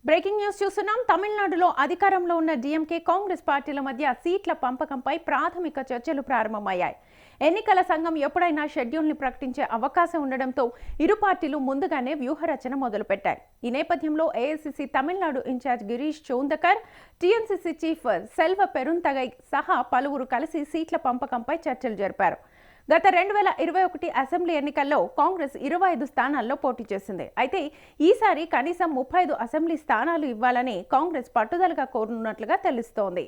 Breaking news చూస్తున్నాం. తమిళనాడులో అధికారంలో ఉన్న డీఎంకే కాంగ్రెస్ పార్టీల మధ్య సీట్ల పంపకంపై ప్రాథమిక చర్చలు ప్రారంభమయ్యాయి. ఎన్నికల సంఘం ఎప్పుడైనా షెడ్యూల్ని ప్రకటించే అవకాశం ఉండడంతో ఇరు పార్టీలు ముందుగానే వ్యూహరచన మొదలుపెట్టాయి. ఈ నేపథ్యంలో AICC Tamil Nadu incharge Girish Chodankar, TMCC chief Selva Perunthagai సహా పలువురు కలిసి సీట్ల పంపకంపై చర్చలు జరిపారు. గత 2021 అసెంబ్లీ ఎన్నికల్లో కాంగ్రెస్ 25 స్థానాల్లో పోటీ చేసింది. అయితే ఈసారి కనీసం 35 అసెంబ్లీ స్థానాలు ఇవ్వాలని కాంగ్రెస్ పట్టుదలగా కోరనున్నట్లుగా తెలుస్తోంది.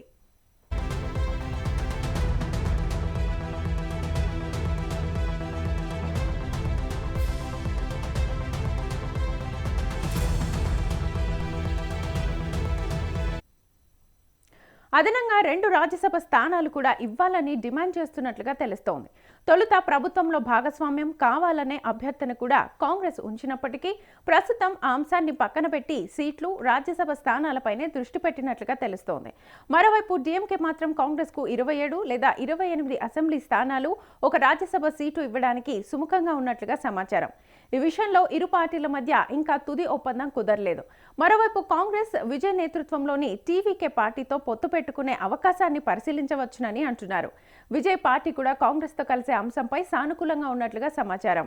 అదనంగా 2 రాజ్యసభ స్థానాలు కూడా ఇవ్వాలని డిమాండ్ చేస్తున్నట్లుగా తెలుస్తోంది. తొలుత ప్రభుత్వంలో భాగస్వామ్యం కావాలనే అభ్యర్థన కూడా కాంగ్రెస్ ఉంచినప్పటికీ ప్రస్తుతం ఆ అంశాన్ని పక్కన పెట్టి సీట్లు, రాజ్యసభ స్థానాలపైనే దృష్టి పెట్టినట్లుగా తెలుస్తోంది. మరోవైపు డీఎంకే మాత్రం కాంగ్రెస్కు 27 లేదా 28 అసెంబ్లీ స్థానాలు, ఒక రాజ్యసభ సీటు ఇవ్వడానికి సుముఖంగా ఉన్నట్లుగా సమాచారం. ఈ విషయంలో ఇరు పార్టీల మధ్య ఇంకా తుది ఒప్పందం కుదరలేదు. మరోవైపు కాంగ్రెస్ విజయ్ నేతృత్వంలోని టీవీకే పార్టీతో పొత్తు పెట్టుకునే అవకాశాన్ని పరిశీలించవచ్చునని అంటున్నారు. విజయ్ పార్టీ కూడా కాంగ్రెస్తో కలిసే అంశంపై సానుకూలంగా ఉన్నట్లుగా సమాచారం.